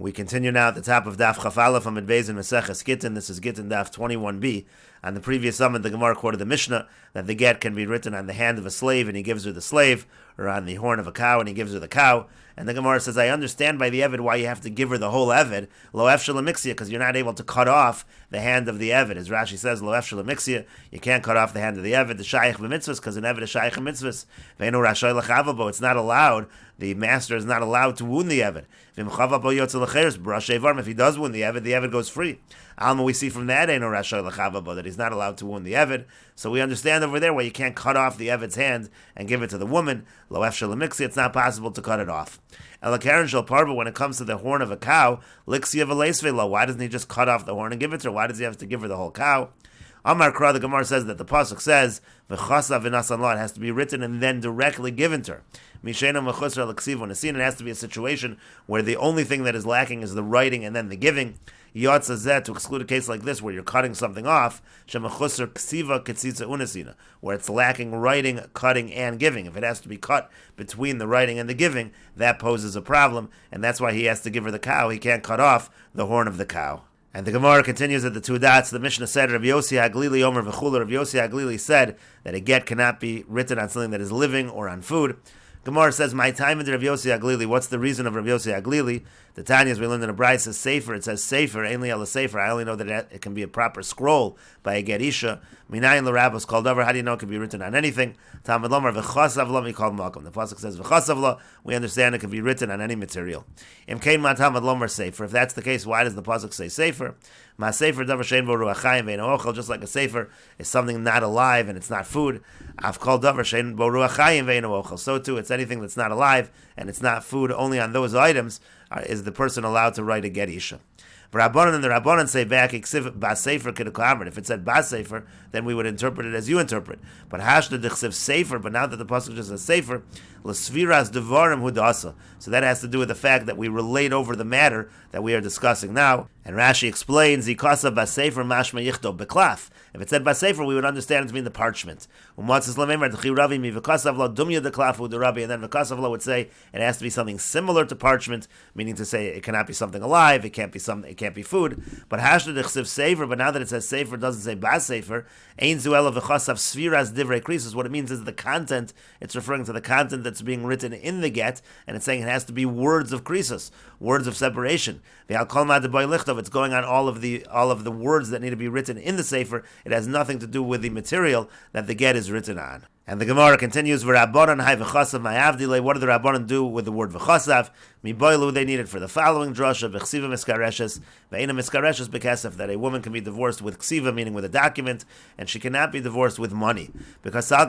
We continue now at the top of Daf Chaf Aleph from Beis in Meseches Gittin. This is Gittin Daf 21b. On the previous summit, the Gemara quoted the Mishnah that the get can be written on the hand of a slave and he gives her the slave, or on the horn of a cow and he gives her the cow. And the Gemara says, I understand by the Eved why you have to give her the whole Eved, lo efshel lemixia, because you're not able to cut off the hand of the Eved. As Rashi says, lo efshel lemixia, you can't cut off the hand of the Eved, the shaykh b'mitzvahs, because an Eved is shaykh b'mitzvahs. Ve'enu rashay l'chavabo, it's not allowed, the master is not allowed to wound the Eved. If he does wound the Eved goes free. Alma, we see from that that he's not allowed to wound the Eved. So we understand over there where you can't cut off the Eved's hand and give it to the woman. Lo efshel lemixia, it's not possible to cut it off. Elakaren shel parva, when it comes to the horn of a cow, lixia v'leisvelo, why doesn't he just cut off the horn and give it to her? Why does he have to give her the whole cow? Amar Kra, the Gemara says that the pasuk says v'chasav v'nasan lo, it has to be written and then directly given to her. Mishena mechusra l'ksiv, it has to be a situation where the only thing that is lacking is the writing and then the giving. Yotza zeh, to exclude a case like this where you're cutting something off, shemachusra ksiva ketzitza unasina, where it's lacking writing, cutting, and giving. If it has to be cut between the writing and the giving, that poses a problem, and that's why he has to give her the cow. He can't cut off the horn of the cow. And the Gemara continues at the two dots. The Mishnah said, Rav Yossi Haglili Omer V'chula. Rav Yossi Haglili said that a get cannot be written on something that is living or on food. Gemara says, my time in Rav Yossi Haglili. What's the reason of Rav Yossi Haglili? The Tanya, as we learned in the Brayz, says Sefer. It says Sefer, Ainli ala Sefer. I only know that it can be a proper scroll by a Gerisha. Minayin l'Rabbos called over. How do you know it can be written on anything? Talmud Lomar v'chasav lo mi called Malkum. The pasuk says v'chasav lo. We understand it can be written on any material. Im kein ma Talmud Lomar Sefer. If that's the case, why does the pasuk say Sefer? Ma Sefer davar shein bo ruach chayim ve'eno ochel. Just like a Sefer is something not alive and it's not food. I've called davar shein bo ruach chayim ve'eno ochel. So too, it's anything that's not alive and it's not food. Only on those items is the person allowed to write a get isha. Rabbanan and the Rabbanan say back, if it said bas sefer, then we would interpret it as you interpret. But hashda d'chsev sefer, but now that the pasuk just says sefer, l'sviras devarim hudasa. So that has to do with the fact that we relate over the matter that we are discussing now. And Rashi explains, Zikasa bas sefer mashma yichdo beklaf. If it said bas sefer, we would understand it to mean the parchment. And then v'kasav would say it has to be something similar to parchment, meaning to say it cannot be something alive, it can't be food. But hashda d'chsev sefer, but now that it says sefer, it doesn't say bas sefer. Ein zuela v'chasav sviras divrei krisos. What it means is the content. It's referring to the content that's being written in the get, and it's saying it has to be words of krisos, words of separation. It's going on all of the words that need to be written in the sefer. It has nothing to do with the material that the get is written on. And the Gemara continues, V'Rabbanan hai v'chasav ma'avdile. What do the Rabbanan do with the word v'chasav? Miboilu, they need it for the following drasha, v'chsiva miskareshes, v'eina miskareshes bekesef, that a woman can be divorced with ksiva, meaning with a document, and she cannot be divorced with money. Because I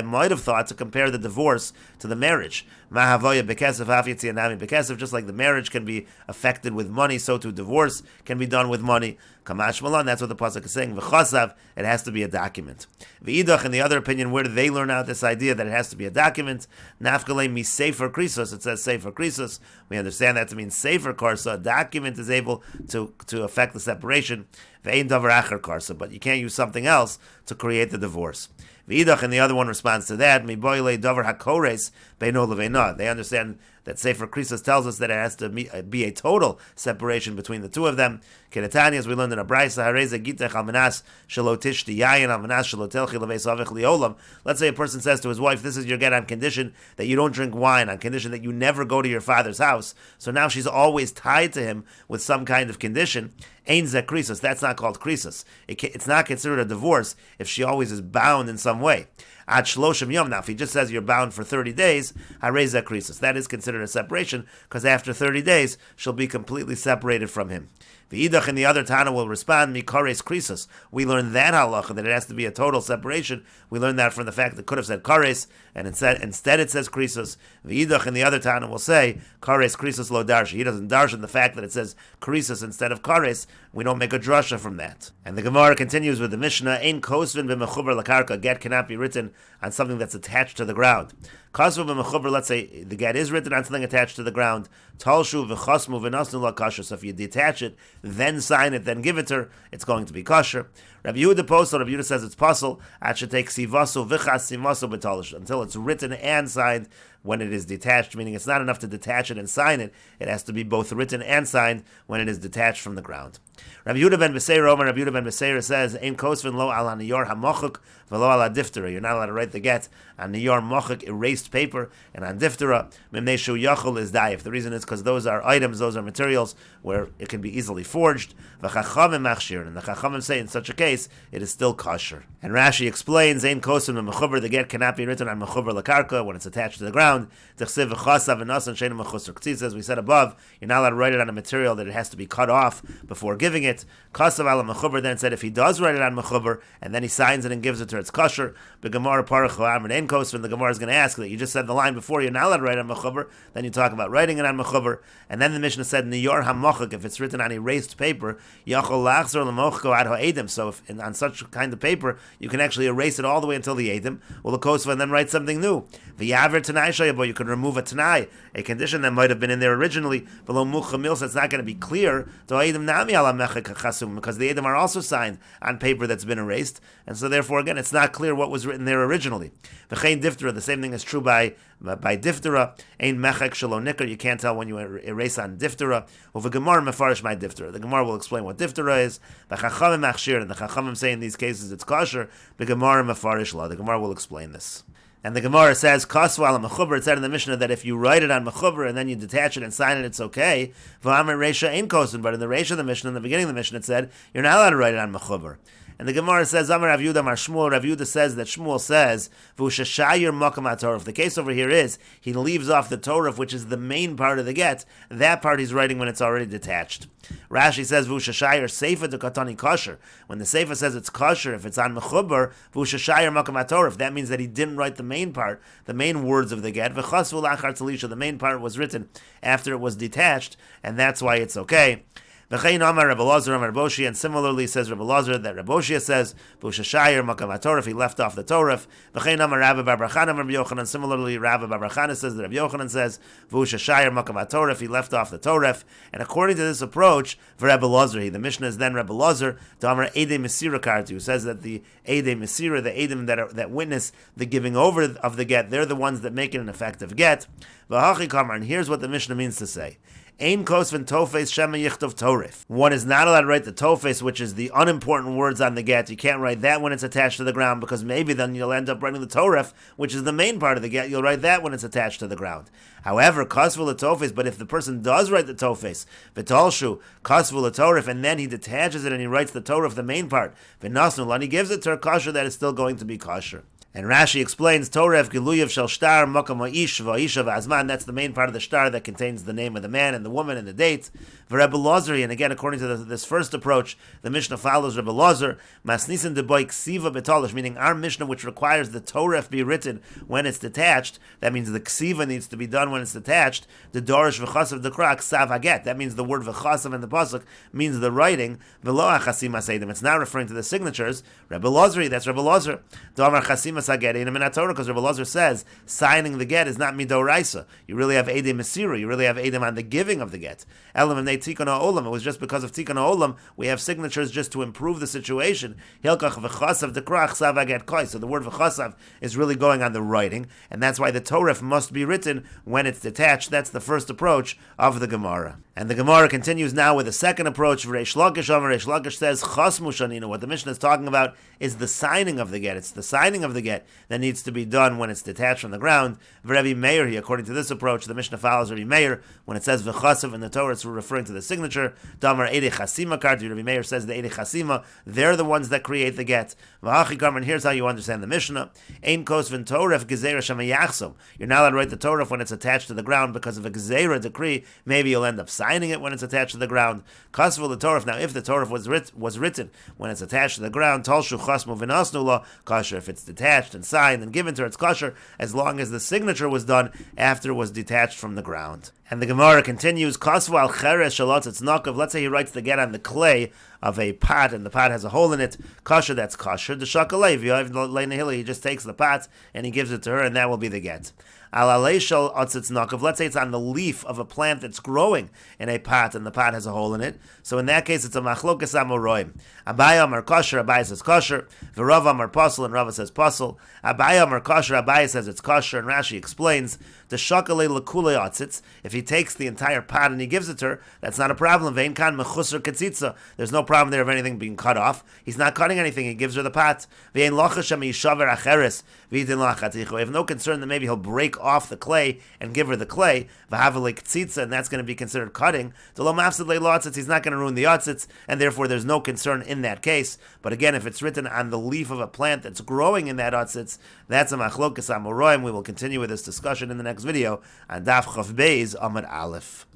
might have thought to compare the divorce to the marriage. Ma'havoya bekesef haf yitzianami bekesef, just like the marriage can be affected with money, so too divorce can be done with money. Kamash Malan, that's what the pasuk is saying. V'chasav, it has to be a document. V'idach, in the other opinion, where do they learn out this idea that it has to be a document? Nafkalei mi sefer krisos, it says sefer krisos. We understand that to mean sefer karsa. A document is able to affect the separation. V'ein davar acher karsa, but you can't use something else to create the divorce. V'idach, and the other one responds to that. Mi boile davar hakores beino leveina. They understand that Sefer Krisos tells us that it has to be a total separation between the two of them. Kenetani, as we learned in a Braysa, Hareza Gitech Almanas Shelo Tishti Yayin Almanas Shelo Telchi Leveis Avich Liolam. Let's say a person says to his wife, this is your get on condition that you don't drink wine, on condition that you never go to your father's house. So now she's always tied to him with some kind of condition. Ein Zeh Krisos, that's not called Krisos. It's not considered a divorce if she always is bound in some way. Ad shloshim yom. Now, if he just says you're bound for 30 days, harei zeh krisos, that is considered a separation, because after 30 days, she'll be completely separated from him. V'idach, and the other Tana will respond, mikares krisos. We learn that halacha, that it has to be a total separation. We learn that from the fact that it could have said kares, and instead it says krisos. V'idach, and the other Tana will say, kares krisos lo darsha. He doesn't darshan the fact that it says krisos instead of kares. We don't make a drasha from that. And the Gemara continues with the Mishnah, ein kosvin b'mechuber lakarka. Get cannot be written on something that's attached to the ground. Kosvu b'mechuber, let's say the get is written on something attached to the ground. Talshu v'chosmu v'nosnu la kasher. So if you detach it, then sign it, then give it to her, it's going to be kosher. Rabbi Yehuda posel, Rabbi Yehuda says it's possible. I should take sivasu v'chas sivasu b'talish, until it's written and signed. when it is detached, meaning it's not enough to detach it and sign it. It has to be both written and signed when it is detached from the ground. Rabbi Yehuda ben Beseira, Rabbi Yehuda ben Beseira says, "Ein kosvin lo ala niyor hamochuk v'lo ala diftera." You're not allowed to write the get on niyor mochuk, erased paper, and on diftera mimnei shu yachol is daif. The reason is because those are items, those are materials where it can be easily forged. V'chachamim machshir, and the chachamim say in such a case it is still kosher. And Rashi explains, "Ein kosvin mechuber." The get cannot be written on mechuber lakarka when it's attached to the ground. T'chsiv v'chasav v'nasan sheinu mechusar k'tzitz. As we said above, you're not allowed to write it on a material that it has to be cut off before giving it. Kasav ala mechuber then said if he does write it on mechuber and then he signs it and gives it to her, it's kosher. But Gemara parach amr ein kosvin. The Gemara is going to ask that you just said the line before you're not allowed to write on mechuber. Then you talk about writing it on mechuber, and then the Mishnah said niyor hamochuk, if it's written on erased paper, yachol lachzor lemochko ad ha'edim. So if on such kind of paper you can actually erase it all the way until the edim. Well, the kosva and then write something new. V'yaver tanai shayabo, you can remove a tanai, a condition that might have been in there originally. Below muchamil, so it's not going to be clear. To edim nami ala mechek chasum, because the edim are also signed on paper that's been erased, and so therefore again it's not clear what was written there originally. V'chein diftera, the same thing is true by diftera. Ein mechek shelo nikar, you can't tell when you erase on diftera. Over Gemara mefarish my diftera. The Gemara will explain what diftera is. The chachamim machshir, and the chachamim say in these cases it's kosher. The Gemara mefarish la. The Gemara will explain this. And the Gemara says, Kasvu ala mechuber, it said in the Mishnah that if you write it on mechuber and then you detach it and sign it, it's okay. V'amar reisha ein kosin, but in the reisha of the Mishnah, in the beginning of the Mishnah, it said, you're not allowed to write it on mechuber. And the Gemara says, Amar Rav Yehuda Mar Shmuel, Rav Yehuda says that Shmuel says, V'ushashayir makam HaTorah. The case over here is, he leaves off the Torah, which is the main part of the get. That part he's writing when it's already detached. Rashi says, V'ushashayir seifa de katani kosher. When the seifa says it's kosher, if it's on mechuber, V'ushashayir makam HaTorah, that means that he didn't write the main part, the main words of the get. V'chasvu lachar talisha, the main part was written after it was detached, and that's why it's okay. V'chein Amar Rebbe Lazar Amar Boshi, and similarly says Rebbe Lazar that Rebbe Boshi says V'ushashayir makam HaTorah, if he left off the Torah. V'chein Amar Rabbi Bar Brachana Amar Rabbi Yochanan, similarly Rabbi Bar Brachana says that Rabbi Yochanan says V'ushashayir makam HaTorah, if he left off the Torah. And according to this approach, for Rebbe Lazar, the Mishnah is then Rebbe Lazar to Amar Eidei Mesira Kartu, who says that the Eidei Mesira, the Eidim that witness the giving over of the get, they're the ones that make it an effective get. V'hachi Kamar, and here's what the Mishnah means to say. Ein kosvin tofes shema yichtov torif. One is not allowed to write the tofes, which is the unimportant words on the get. You can't write that when it's attached to the ground, because maybe then you'll end up writing the torif, which is the main part of the get. You'll write that when it's attached to the ground. However, kosvu l'tofes, but if the person does write the tofes, v'tolshu, kosvu l'torif, and then he detaches it and he writes the torif, the main part, v'nasnu, and he gives it to her kosher, that is still going to be kosher. And Rashi explains, Toref Giluyev Shel Shtar Makam Ha'ish Va'isha V'azman. That's the main part of the shtar that contains the name of the man and the woman and the date. V'Rebbe Lazari, and again, according to this first approach, the Mishnah follows Rebbe Lazar. Masnisin Deboy Ksiva Betolish, meaning our Mishnah, which requires the Toref be written when it's detached. That means the Ksiva needs to be done when it's detached. The Dorish V'chasav Dekra Ksav Haget. That means the word V'chasav in the pasuk means the writing. V'lo Achasim Aseidim. It's not referring to the signatures. Rebbe Lazari, that's Rebbe Lazar. Damar Chasim because Rebbe Lazar says signing the get is not midoraisa. You really have edem mesira. You really have edem on the giving of the get. Elam and tikkun ha'olam. It was just because of tikkun ha'olam we have signatures just to improve the situation. Hilkach v'chasav dekrach sav get koi. So the word v'chasav is really going on the writing, and that's why the Torah must be written when it's detached. That's the first approach of the Gemara. And the Gemara continues now with the second approach. Reish Lakish Amar Reish Lakish says chasmu shanina. What the Mishnah is talking about is the signing of the get. It's the signing of the get that needs to be done when it's detached from the ground. Rabbi Meir, according to this approach, the Mishnah follows Rabbi Meir. When it says v'chasav in the Torah, it's referring to the signature. Damar Eidei Chasima Karti. Rabbi Meir says the Eidei Chasima, they're the ones that create the get. V'hachi Kamar, and here's how you understand the Mishnah. Ein kosvin Torah gezerah shema yachsom. You're not allowed to write the Torah when it's attached to the ground because of a gezerah decree. Maybe you'll end up signing it when it's attached to the ground. Kasvu the Torah. Now, if the Torah was written when it's attached to the ground, Talshu chasmu v'nasnu la kasher. If it's detached and signed and given to her, it's kosher, as long as the signature was done after it was detached from the ground. And the Gemara continues, Kasvu al cheres shalot etznakav. Let's say he writes the get on the clay of a pot, and the pot has a hole in it. Kosher, that's kosher. The shakalev, he just takes the pot and he gives it to her, and that will be the get. Alaleishal otzitz nakav. Let's say it's on the leaf of a plant that's growing in a pot, and the pot has a hole in it. So in that case, it's a machlokas amoroim. Abaye amar kosher. Abaye says kosher. V'Rava amar pasul, and Rava says pasul. Abaye amar kosher. Abaye says it's kosher, and Rashi explains the shakale lekule otzitz. If he takes the entire pot and he gives it to her, that's not a problem. Vein kan mechusar ketzitza. There's no problem there of anything being cut off. He's not cutting anything. He gives her the pot. Vein lochashem yishaver acheres. We have no concern that maybe he'll break off the clay and give her the clay, and that's going to be considered cutting. He's not going to ruin the otzitz, and therefore there's no concern in that case. But again, if it's written on the leaf of a plant that's growing in that otzitz, that's a machlokas amoraim. We will continue with this discussion in the next video on Daf Chav Beis Amud Aleph.